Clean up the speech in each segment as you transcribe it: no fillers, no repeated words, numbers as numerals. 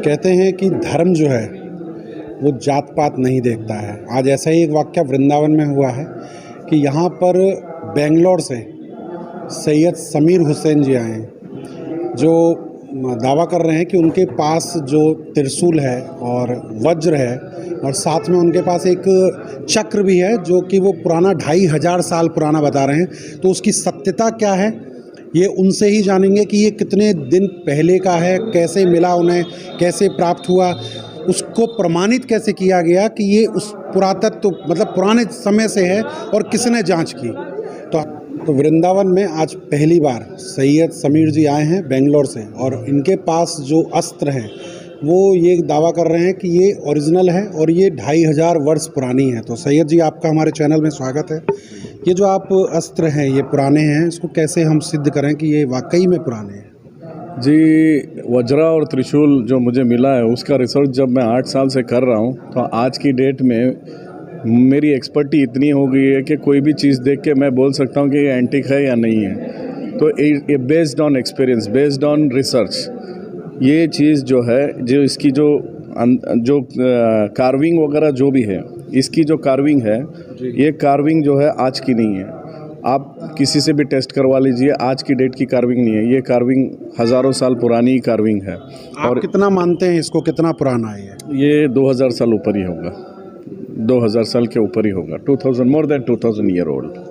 कहते हैं कि धर्म जो है वो जात पात नहीं देखता है। आज ऐसा ही एक वाक़या वृंदावन में हुआ है कि यहाँ पर बेंगलोर से सैयद समीर हुसैन जी आए हैं, जो दावा कर रहे हैं कि उनके पास जो त्रिशूल है और वज्र है और साथ में उनके पास एक चक्र भी है जो कि वो पुराना 2500 साल पुराना बता रहे हैं। तो उसकी सत्यता क्या है ये उनसे ही जानेंगे कि ये कितने दिन पहले का है, कैसे मिला उन्हें, कैसे प्राप्त हुआ, उसको प्रमाणित कैसे किया गया कि ये उस पुरातत्व मतलब पुराने समय से है और किसने जांच की। तो वृंदावन में आज पहली बार सैयद समीर जी आए हैं बेंगलोर से और इनके पास जो अस्त्र है वो ये दावा कर रहे हैं कि ये ओरिजिनल है और ये 2500 वर्ष पुरानी है। तो सैयद जी आपका हमारे चैनल में स्वागत है। ये जो आप अस्त्र हैं ये पुराने हैं, इसको कैसे हम सिद्ध करें कि ये वाकई में पुराने हैं? जी, वज्रा और त्रिशूल जो मुझे मिला है उसका रिसर्च जब मैं 8 साल से कर रहा हूँ तो आज की डेट में मेरी एक्सपर्टी इतनी हो गई है कि कोई भी चीज़ देख के मैं बोल सकता हूँ कि ये एंटिक है या नहीं है। तो ये based on experience, based on research, ये चीज़ जो है जो इसकी जो कार्विंग वगैरह जो भी है, इसकी जो कार्विंग है ये कार्विंग जो है आज की नहीं है। आप किसी से भी टेस्ट करवा लीजिए, आज की डेट की कार्विंग नहीं है, ये कार्विंग हज़ारों साल पुरानी कार्विंग है। और कितना मानते हैं इसको, कितना पुराना है ये 2000 साल ऊपर ही होगा, 2000 साल के ऊपर ही होगा, 2000 मोर देन 2000 ईयर ओल्ड।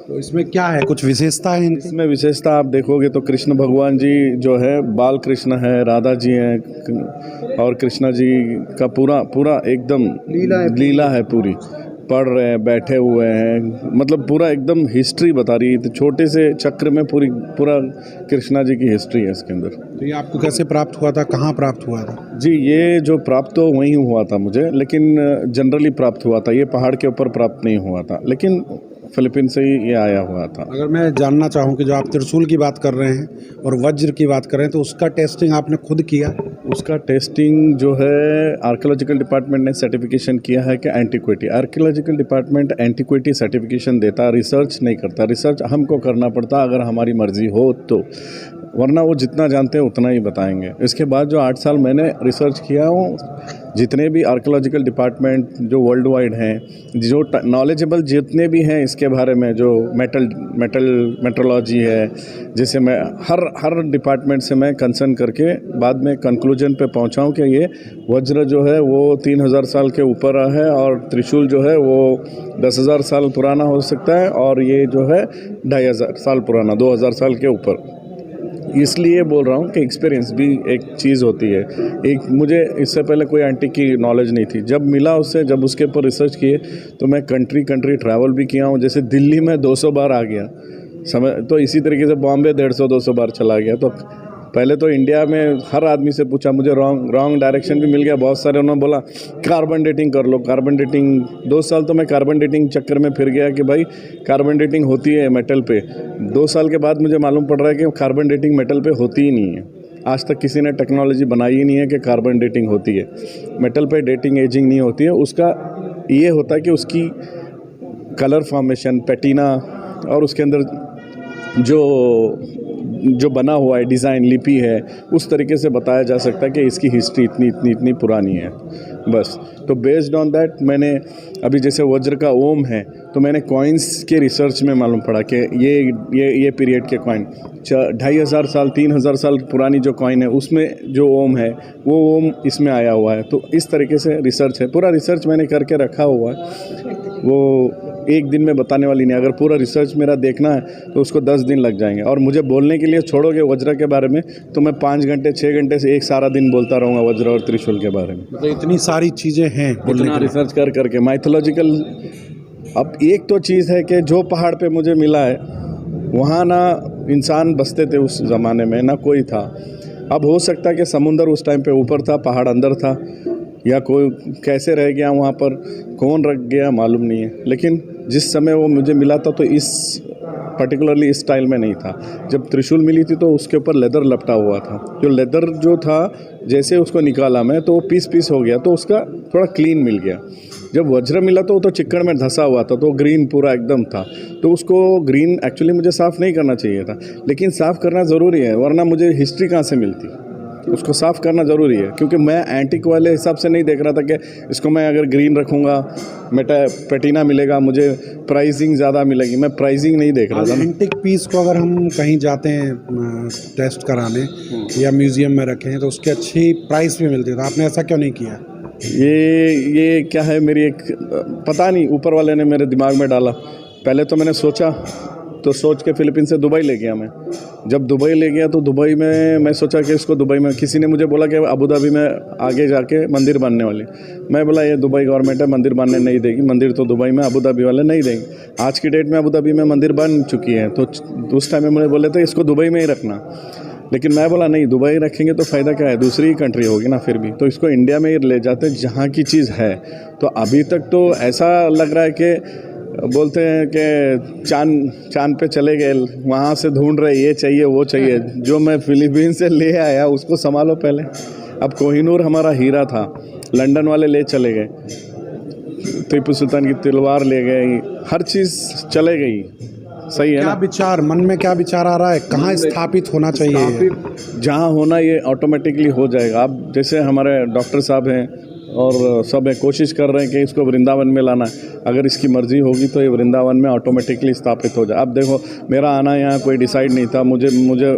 तो इसमें क्या है, कुछ विशेषता है इनकी? इसमें विशेषता आप देखोगे तो कृष्ण भगवान जी जो है बाल कृष्ण है, राधा जी हैं और कृष्णा जी का पूरा एकदम लीला है पूरी, पढ़ रहे हैं, बैठे हुए हैं, मतलब पूरा एकदम हिस्ट्री बता रही है। तो छोटे से चक्र में पूरा कृष्णा जी की हिस्ट्री है इसके अंदर। तो ये आपको कैसे प्राप्त हुआ था, कहाँ प्राप्त हुआ था? जी, ये जो प्राप्त तो वहीं हुआ था मुझे, लेकिन जनरली प्राप्त हुआ था, ये पहाड़ के ऊपर प्राप्त नहीं हुआ था, लेकिन फिलीपीन से ही ये आया हुआ था। अगर मैं जानना चाहूँ कि जो आप त्रिशूल की बात कर रहे हैं और वज्र की बात कर रहे हैं तो उसका टेस्टिंग आपने खुद किया? उसका टेस्टिंग जो है आर्कियोलॉजिकल डिपार्टमेंट ने सर्टिफिकेशन किया है कि antiquity, archaeological department antiquity certification देता, रिसर्च नहीं करता। रिसर्च हमको करना पड़ता अगर हमारी मर्जी हो तो, वरना वो जितना जानते हैं उतना ही बताएंगे। इसके बाद जो 8 साल मैंने रिसर्च किया हूँ, जितने भी आर्कियोलॉजिकल डिपार्टमेंट जो वर्ल्ड वाइड हैं, जो नॉलेजेबल जितने भी हैं इसके बारे में, जो मेट्रोलॉजी है, जैसे मैं हर डिपार्टमेंट से मैं कंसर्न करके बाद में कंक्लूजन पे पहुंचा हूं कि ये वज्र जो है वो 3000 साल के ऊपर है और त्रिशूल जो है वो 10,000 साल पुराना हो सकता है और ये जो है 2500 साल पुराना, 2000 साल के ऊपर। इसलिए बोल रहा हूँ कि एक्सपीरियंस भी एक चीज़ होती है। एक मुझे इससे पहले कोई एंटीक की नॉलेज नहीं थी, जब मिला उससे, जब उसके ऊपर रिसर्च किए तो मैं कंट्री ट्रैवल भी किया हूँ। जैसे दिल्ली में 200 बार आ गया समय, तो इसी तरीके से बॉम्बे 150-200 बार चला गया। तो पहले तो इंडिया में हर आदमी से पूछा, मुझे रॉन्ग डायरेक्शन भी मिल गया बहुत सारे, उन्होंने बोला कार्बन डेटिंग कर लो, कार्बन डेटिंग। 2 साल तो मैं कार्बन डेटिंग चक्कर में फिर गया कि भाई कार्बन डेटिंग होती है मेटल पे। 2 साल के बाद मुझे मालूम पड़ रहा है कि कार्बन डेटिंग मेटल पे होती ही नहीं है। आज तक किसी ने टेक्नोलॉजी बनाई ही नहीं है कि कार्बन डेटिंग होती है। मेटल पे डेटिंग एजिंग नहीं होती है। उसका ये होता है कि उसकी कलर फॉर्मेशन, पैटीना और उसके अंदर जो बना हुआ है डिज़ाइन, लिपि है, उस तरीके से बताया जा सकता है कि इसकी हिस्ट्री इतनी पुरानी है। बस तो बेस्ड ऑन दैट मैंने अभी जैसे वज्र का ओम है तो मैंने कॉइन्स के रिसर्च में मालूम पड़ा कि ये पीरियड के कॉइन 2500 साल 3000 साल पुरानी जो कॉइन है उसमें जो ओम है वो ओम इसमें आया हुआ है। तो इस तरीके से रिसर्च है, पूरा रिसर्च मैंने करके रखा हुआ है। वो एक दिन में बताने वाली नहीं, अगर पूरा रिसर्च मेरा देखना है तो उसको 10 दिन लग जाएंगे। और मुझे बोलने के लिए छोड़ोगे वज्र के बारे में तो मैं 5 घंटे 6 घंटे से एक सारा दिन बोलता रहूँगा वज्र और त्रिशूल के बारे में। तो इतनी सारी चीज़ें हैं इतना रिसर्च करके माइथोलॉजिकल। अब एक तो चीज़ है कि जो पहाड़ पे मुझे मिला है वहाँ ना इंसान बसते थे उस ज़माने में, ना कोई था। अब हो सकता है कि समुंदर उस टाइम पे ऊपर था, पहाड़ अंदर था, या कोई कैसे रह गया वहाँ पर, कौन रख गया मालूम नहीं है। लेकिन जिस समय वो मुझे मिला था तो इस पर्टिकुलरली इस स्टाइल में नहीं था। जब त्रिशूल मिली थी तो उसके ऊपर लेदर लपटा हुआ था, जो लेदर जो था जैसे उसको निकाला मैं तो पीस पीस हो गया, तो उसका थोड़ा क्लीन मिल गया। जब वज्र मिला तो वो तो चिक्कड़ में धंसा हुआ था, तो ग्रीन पूरा एकदम था, तो उसको ग्रीन एक्चुअली मुझे साफ़ नहीं करना चाहिए था, लेकिन साफ़ करना ज़रूरी है, वरना मुझे हिस्ट्री कहाँ से मिलती। उसको साफ़ करना ज़रूरी है, क्योंकि मैं एंटीक वाले हिसाब से नहीं देख रहा था कि इसको मैं अगर ग्रीन रखूँगा पैटीना मिलेगा, मुझे प्राइसिंग ज़्यादा मिलेगी, मैं प्राइसिंग नहीं देख रहा था। एंटिक पीस को अगर हम कहीं जाते हैं टेस्ट कराने या म्यूज़ियम में रखें तो उसकी अच्छी प्राइस भी मिलती है, तो आपने ऐसा क्यों नहीं किया? ये क्या है, मेरी एक पता नहीं ऊपर वाले ने मेरे दिमाग में डाला। पहले तो मैंने सोचा, तो सोच के फ़िलीपींस से दुबई ले गया मैं। जब दुबई ले गया तो दुबई में मैं सोचा कि इसको दुबई में, किसी ने मुझे बोला कि अबू धाबी में आगे जाके मंदिर बनने वाली। मैं बोला ये दुबई गवर्नमेंट है, मंदिर बनने नहीं देगी, मंदिर तो दुबई में, अबू धाबी वाले नहीं देंगे। आज की डेट में अबू धाबी में मंदिर बन चुकी है, तो उस टाइम में मुझे बोले थे इसको दुबई में ही रखना, लेकिन मैं बोला नहीं, दुबई रखेंगे तो फ़ायदा क्या है, दूसरी कंट्री होगी ना फिर भी, तो इसको इंडिया में ही ले जाते जहाँ की चीज़ है। तो अभी तक तो ऐसा लग रहा है कि बोलते हैं कि चांद पे चले गए, वहाँ से ढूंढ रहे ये चाहिए वो चाहिए। जो मैं फिलीपीन से ले आया उसको संभालो पहले। अब कोहिनूर हमारा हीरा था, लंदन वाले ले चले गए, टीपू सुल्तान की तलवार ले गई, हर चीज़ चले गई। सही है क्या ना? विचार मन में क्या विचार आ रहा है, कहाँ स्थापित होना चाहिए? जहाँ होना ये ऑटोमेटिकली हो जाएगा। अब जैसे हमारे डॉक्टर साहब हैं और सब है, कोशिश कर रहे हैं कि इसको वृंदावन में लाना है। अगर इसकी मर्ज़ी होगी तो ये वृंदावन में ऑटोमेटिकली स्थापित हो जाए। अब देखो, मेरा आना यहाँ कोई डिसाइड नहीं था, मुझे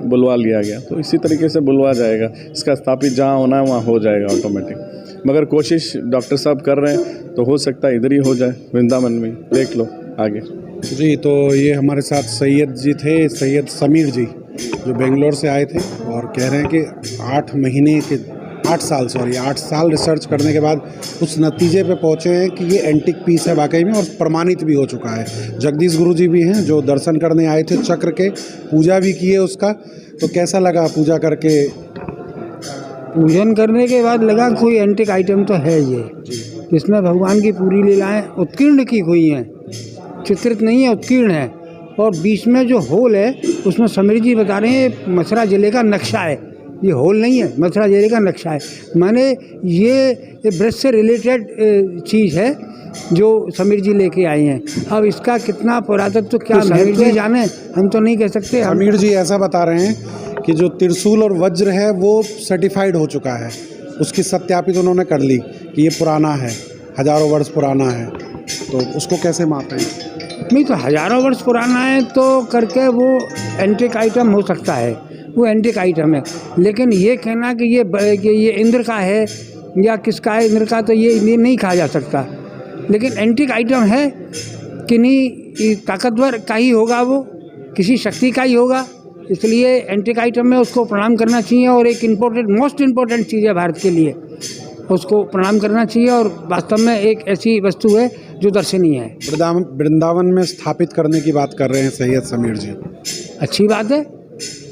बुलवा लिया गया, तो इसी तरीके से बुलवा जाएगा। इसका स्थापित जहाँ होना है वहाँ हो जाएगा ऑटोमेटिक। मगर कोशिश डॉक्टर साहब कर रहे हैं, तो हो सकता है इधर ही हो जाए, वृंदावन में। देख लो आगे जी। तो ये हमारे साथ सैयद जी थे, सैयद समीर जी, जो बेंगलोर से आए थे और कह रहे हैं कि 8 साल रिसर्च करने के बाद उस नतीजे पे पहुँचे हैं कि ये एंटिक पीस है वाकई में, और प्रमाणित भी हो चुका है। जगदीश गुरु जी भी हैं जो दर्शन करने आए थे चक्र के, पूजा भी किए उसका। तो कैसा लगा पूजा करके? पूजन करने के बाद लगा कोई एंटिक आइटम तो है ये, जिसमें भगवान की पूरी लीलाएं उत्कीर्ण की हुई हैं, चित्रित नहीं है, उत्कीर्ण है। और बीच में जो होल है उसमें समीर जी बता रहे हैं मथुरा जिले का नक्शा है, ये होल नहीं है, मथुरा जिले का नक्शा है। माने ये ब्रज से रिलेटेड चीज़ है जो समीर जी लेके आए हैं। अब इसका कितना पुरातत्व तो क्या समीर जी जाने, हम तो नहीं कह सकते। समीर जी ऐसा बता रहे हैं कि जो त्रिशूल और वज्र है वो सर्टिफाइड हो चुका है, उसकी सत्यापित उन्होंने कर ली कि ये पुराना है, हज़ारों वर्ष पुराना है। तो उसको कैसे मापें? नहीं तो हज़ारों वर्ष पुराना है तो करके वो एंटिक आइटम हो सकता है, वो एंटिक आइटम है। लेकिन ये कहना कि ये इंद्र का है या किसका है इंद्र का, तो ये नहीं कहा जा सकता। लेकिन एंटिक आइटम है कि नहीं, ताकतवर का ही होगा, वो किसी शक्ति का ही होगा, इसलिए एंटिक आइटम में उसको प्रणाम करना चाहिए। और एक मोस्ट इम्पोर्टेंट चीज़ है भारत के लिए, उसको प्रणाम करना चाहिए। और वास्तव में एक ऐसी वस्तु है जो दर्शनीय है। वृंदावन में स्थापित करने की बात कर रहे हैं सैयद समीर जी। अच्छी बात है,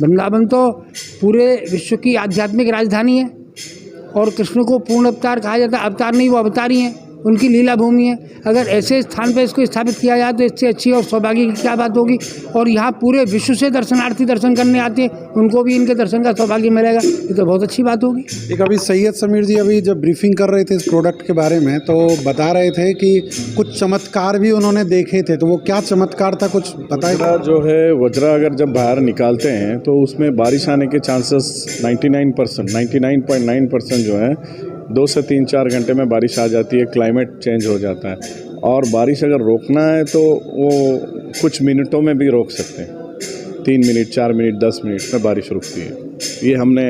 वृंदावन तो पूरे विश्व की आध्यात्मिक राजधानी है और कृष्ण को पूर्ण अवतार कहा जाता है। अवतार नहीं, वो अवतारी हैं, उनकी लीला भूमि है। अगर ऐसे स्थान पर इसको स्थापित किया जाए तो इससे अच्छी और सौभाग्य की क्या बात होगी। और यहाँ पूरे विश्व से दर्शनार्थी दर्शन करने आते हैं, उनको भी इनके दर्शन का सौभाग्य मिलेगा, ये तो बहुत अच्छी बात होगी। एक अभी सैयद समीर जी अभी जब ब्रीफिंग कर रहे थे इस प्रोडक्ट के बारे में, तो बता रहे थे कि कुछ चमत्कार भी उन्होंने देखे थे, तो वो क्या चमत्कार था, कुछ बताएगा? जो है वज्रा अगर जब बाहर निकालते हैं तो उसमें बारिश आने के चांसेस 99.9% जो है 2 से 3-4 घंटे में बारिश आ जाती है, क्लाइमेट चेंज हो जाता है। और बारिश अगर रोकना है तो वो कुछ मिनटों में भी रोक सकते हैं, 3 मिनट 4 मिनट 10 मिनट में बारिश रुकती है। ये हमने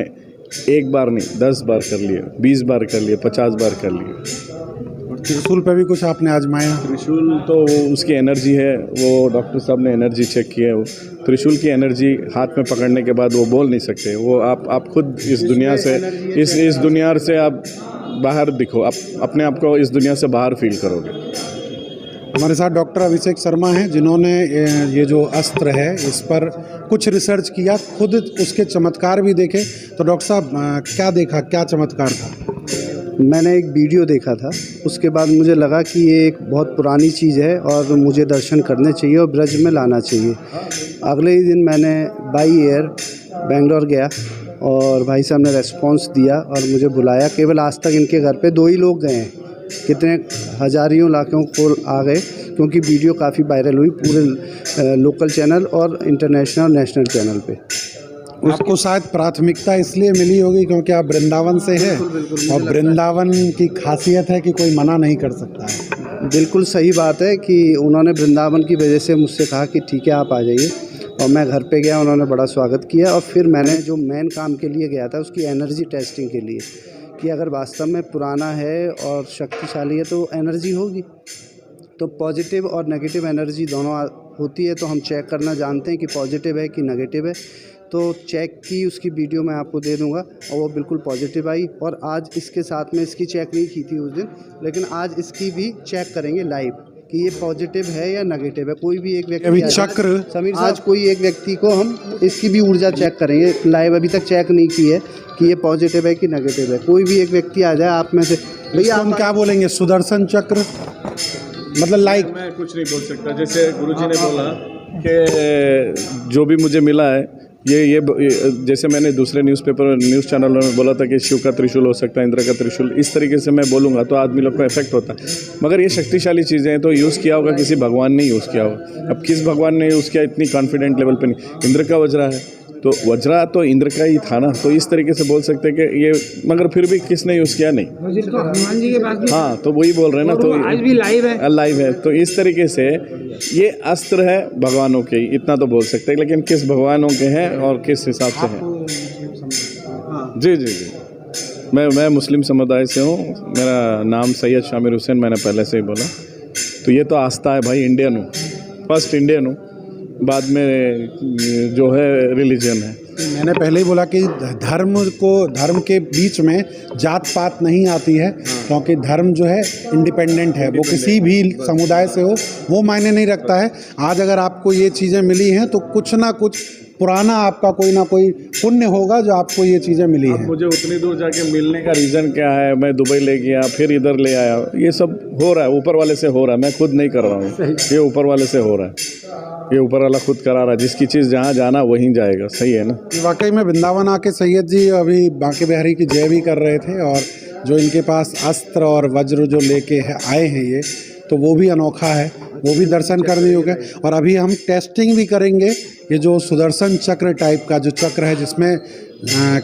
एक बार नहीं 10 बार कर लिए, 20 बार कर लिए, 50 बार कर लिए। और त्रिशूल पे भी कुछ आपने आजमाया? त्रिशूल तो वो उसकी एनर्जी है, वो डॉक्टर साहब ने एनर्जी चेक की है। वो त्रिशूल की एनर्जी हाथ में पकड़ने के बाद वो बोल नहीं सकते, वो आप खुद इस दुनिया से इस दुनिया से आप बाहर दिखो, आप अपने आप को इस दुनिया से बाहर फील करोगे। हमारे साथ डॉक्टर अभिषेक शर्मा हैं जिन्होंने ये जो अस्त्र है इस पर कुछ रिसर्च किया, खुद उसके चमत्कार भी देखे। तो डॉक्टर साहब क्या देखा, क्या चमत्कार था? मैंने एक वीडियो देखा था, उसके बाद मुझे लगा कि ये एक बहुत पुरानी चीज़ है और मुझे दर्शन करने चाहिए और ब्रज में लाना चाहिए। अगले ही दिन मैंने बाई एयर बेंगलोर गया और भाई साहब ने रेस्पॉन्स दिया और मुझे बुलाया। केवल आज तक इनके घर पे 2 ही लोग गए हैं, कितने हज़ारियों लाखों को आ गए, क्योंकि वीडियो काफ़ी वायरल हुई पूरे लोकल चैनल और इंटरनेशनल नेशनल चैनल पे। आपको शायद प्राथमिकता इसलिए मिली होगी क्योंकि आप वृंदावन से हैं और वृंदावन की खासियत है कि कोई मना नहीं कर सकता है। बिल्कुल सही बात है कि उन्होंने वृंदावन की वजह से मुझसे कहा कि ठीक है आप आ जाइए, और मैं घर पे गया, उन्होंने बड़ा स्वागत किया। और फिर मैंने जो मेन काम के लिए गया था उसकी एनर्जी टेस्टिंग के लिए, कि अगर वास्तव में पुराना है और शक्तिशाली है तो एनर्जी होगी, तो पॉजिटिव और नेगेटिव एनर्जी दोनों होती है। तो हम चेक करना जानते हैं कि पॉजिटिव है कि नेगेटिव है। तो चेक की उसकी वीडियो मैं आपको दे दूंगा और वो बिल्कुल पॉजिटिव आई। और आज इसके साथ में इसकी चेक नहीं की थी उस दिन, लेकिन आज इसकी भी चेक करेंगे लाइव कि ये पॉजिटिव है या नेगेटिव है। कोई भी एक व्यक्ति चक्र समीर आज कोई एक व्यक्ति को हम इसकी भी ऊर्जा चेक करेंगे लाइव, अभी तक चेक नहीं की है कि ये पॉजिटिव है कि नेगेटिव है। कोई भी एक व्यक्ति आ जाए आप में से, भैया हम क्या बोलेंगे, सुदर्शन चक्र मतलब लाइक। मैं कुछ नहीं बोल सकता, जैसे गुरुजी ने बोला कि जो भी मुझे मिला है ये जैसे मैंने दूसरे न्यूज़ चैनलों में बोला था कि शिव का त्रिशूल हो सकता है, इंद्र का त्रिशूल, इस तरीके से मैं बोलूँगा तो आदमी लोग को इफेक्ट होता है। मगर ये शक्तिशाली चीज़ें हैं तो यूज़ किया होगा किसी भगवान ने यूज़ किया होगा। अब किस भगवान ने यूज़ किया इतनी कॉन्फिडेंट लेवल पे नहीं। इंद्र का वज्रा है तो वज्रा तो इंद्र का ही था ना, तो इस तरीके से बोल सकते हैं कि ये, मगर फिर भी किसने यूज़ किया नहीं, तो हनुमान जी के पास भी, हाँ तो वही बोल रहे हैं ना, तो आज भी लाइव है। तो इस तरीके से ये अस्त्र है भगवानों के, इतना तो बोल सकते हैं, लेकिन किस भगवानों के हैं और किस हिसाब से हैं। जी जी जी, मैं मुस्लिम समुदाय से हूँ, मेरा नाम सैयद शामिर हुसैन, मैंने पहले से ही बोला। तो ये तो आस्था है भाई, इंडियन हूँ, फर्स्ट इंडियन हूँ, बाद में जो है रिलीजन है। मैंने पहले ही बोला कि धर्म के बीच में जात पात नहीं आती है, क्योंकि धर्म जो है इंडिपेंडेंट है, वो किसी भी समुदाय से हो वो मायने नहीं रखता है। आज अगर आपको ये चीज़ें मिली हैं तो कुछ ना कुछ पुराना आपका कोई ना कोई पुण्य होगा जो आपको ये चीज़ें मिली हैं। मुझे उतनी दूर जाके मिलने का रीज़न क्या है, मैं दुबई ले गया फिर इधर ले आया, ये सब हो रहा है, ऊपर वाले से हो रहा है, मैं खुद नहीं कर रहा हूँ, ये ऊपर वाले से हो रहा है, ये ऊपर वाला खुद करा रहा है। जिसकी चीज़ जहाँ जाना वहीं जाएगा, सही है ना। वाकई में वृंदावन आके सैयद जी अभी बांके बिहारी की जय भी कर रहे थे, और जो इनके पास अस्त्र और वज्र जो लेके आए हैं ये, तो वो भी अनोखा है, वो भी दर्शन करने योग्य है। और अभी हम टेस्टिंग भी करेंगे ये जो सुदर्शन चक्र टाइप का जो चक्र है, जिसमें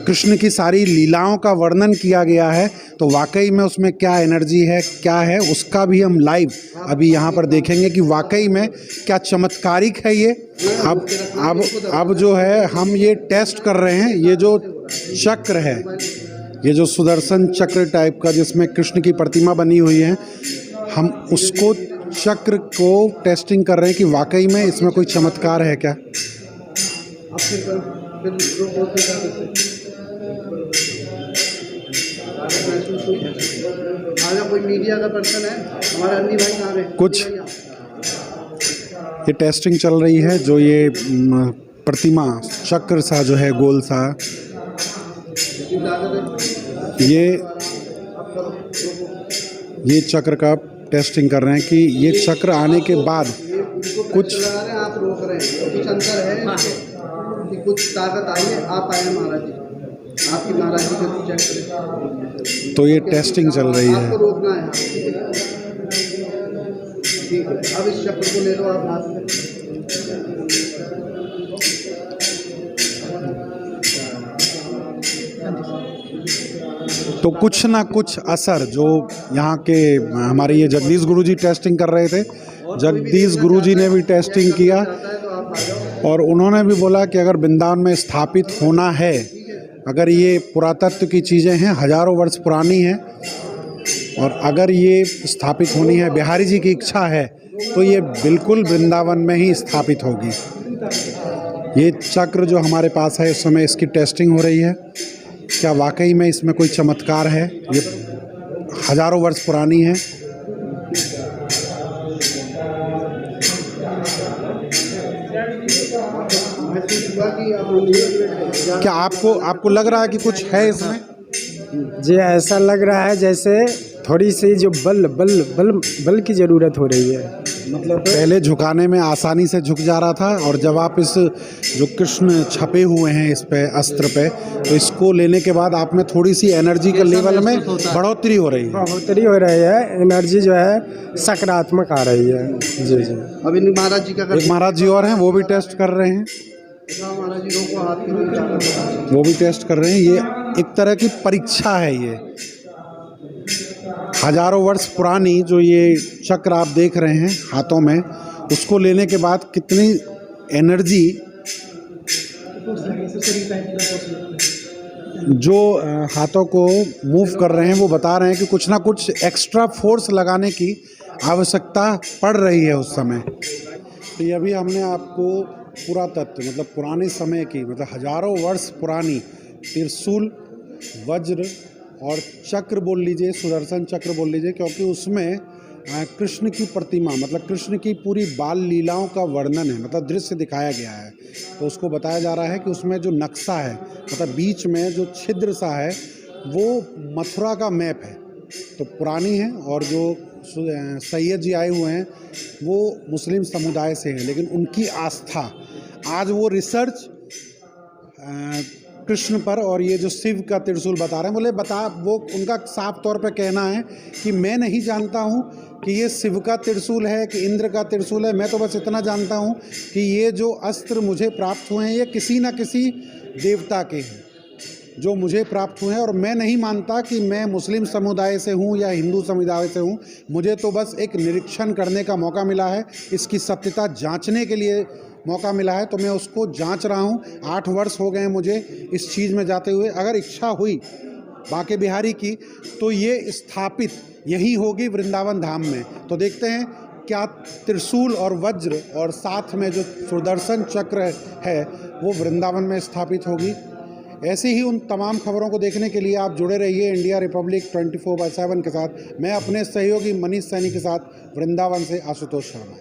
कृष्ण की सारी लीलाओं का वर्णन किया गया है, तो वाकई में उसमें क्या एनर्जी है, क्या है, उसका भी हम लाइव अभी यहाँ पर देखेंगे कि वाकई में क्या चमत्कारिक है ये। अब जो है हम ये टेस्ट कर रहे हैं, ये जो चक्र है, ये जो सुदर्शन चक्र टाइप का जिसमें कृष्ण की प्रतिमा बनी हुई है, हम उसको चक्र को टेस्टिंग कर रहे हैं कि वाकई में इसमें कोई चमत्कार है क्या। कोई मीडिया का पर्सन है हमारा, अन्नी भाई कहाँ है? कुछ ये टेस्टिंग चल रही है, जो ये प्रतिमा चक्र सा जो है गोल सा, ये चक्र का टेस्टिंग कर रहे हैं कि ये चक्र आने के बाद कुछ आप रोक रहे हैं, कुछ अंतर है कि कुछ ताकत आई है, आप आए महाराज जी, आपकी महाराज जी को चेक करें, तो ये टेस्टिंग चल रही है। आपको रोकना है, ठीक है। अब इस चक्र को ले लो आप हाथ में, तो कुछ ना कुछ असर जो यहाँ के हमारे ये जगदीश गुरुजी टेस्टिंग कर रहे थे, जगदीश गुरुजी ने भी टेस्टिंग किया और उन्होंने भी बोला कि अगर वृंदावन में स्थापित होना है, अगर ये पुरातत्व की चीज़ें हैं, हजारों वर्ष पुरानी हैं, और अगर ये स्थापित होनी है, बिहारी जी की इच्छा है, तो ये बिल्कुल वृंदावन में ही स्थापित होगी। ये चक्र जो हमारे पास है इस समय इसकी टेस्टिंग हो रही है, क्या वाकई में इसमें कोई चमत्कार है। ये हजारों वर्ष पुरानी है। क्या आपको लग रहा है कि कुछ है इसमें? जी ऐसा लग रहा है जैसे थोड़ी सी जो बल की ज़रूरत हो रही है। मतलब पहले झुकाने में आसानी से झुक जा रहा था, और जब आप इस जो कृष्ण छपे हुए हैं इस पे अस्त्र पे, तो इसको लेने के बाद आप में थोड़ी सी एनर्जी के लेवल में बढ़ोतरी हो रही है। बढ़ोतरी हो रही है, एनर्जी जो है सकारात्मक आ रही है। जी जी। अभी महाराज जी का एक महाराज जी और हैं, वो भी टेस्ट कर रहे हैं, महाराज जी रोको हाथ के वो भी टेस्ट कर रहे हैं। ये एक तरह की परीक्षा है। ये हजारों वर्ष पुरानी जो ये चक्र आप देख रहे हैं हाथों में, उसको लेने के बाद कितनी एनर्जी जो हाथों को मूव कर रहे हैं, वो बता रहे हैं कि कुछ ना कुछ एक्स्ट्रा फोर्स लगाने की आवश्यकता पड़ रही है उस समय। तो ये अभी हमने आपको पुरातत्व मतलब पुराने समय की मतलब हजारों वर्ष पुरानी त्रिशूल, वज्र और चक्र बोल लीजिए, सुदर्शन चक्र बोल लीजिए, क्योंकि उसमें कृष्ण की प्रतिमा मतलब कृष्ण की पूरी बाल लीलाओं का वर्णन है, मतलब दृश्य दिखाया गया है। तो उसको बताया जा रहा है कि उसमें जो नक्शा है मतलब बीच में जो छिद्र सा है वो मथुरा का मैप है, तो पुरानी है। और जो सैयद जी आए हुए हैं वो मुस्लिम समुदाय से हैं, लेकिन उनकी आस्था आज वो रिसर्च कृष्ण पर और ये जो शिव का त्रिशूल बता रहे हैं, बोले वो उनका साफ तौर पे कहना है कि मैं नहीं जानता हूँ कि ये शिव का त्रिशूल है कि इंद्र का त्रिशूल है। मैं तो बस इतना जानता हूँ कि ये जो अस्त्र मुझे प्राप्त हुए हैं ये किसी न किसी देवता के हैं जो मुझे प्राप्त हुए हैं, और मैं नहीं मानता कि मैं मुस्लिम समुदाय से हूँ या हिंदू समुदाय से हूँ। मुझे तो बस एक निरीक्षण करने का मौका मिला है, इसकी सत्यता जांचने के लिए मौका मिला है, तो मैं उसको जांच रहा हूँ। 8 वर्ष हो गए हैं मुझे इस चीज़ में जाते हुए। अगर इच्छा हुई बांके बिहारी की तो ये स्थापित यहीं होगी वृंदावन धाम में। तो देखते हैं क्या त्रिशूल और वज्र और साथ में जो सुदर्शन चक्र है वो वृंदावन में स्थापित होगी। ऐसे ही उन तमाम खबरों को देखने के लिए आप जुड़े रहिए इंडिया रिपब्लिक 24/7 के साथ। मैं अपने सहयोगी मनीष सैनी के साथ वृंदावन से आशुतोष शर्मा।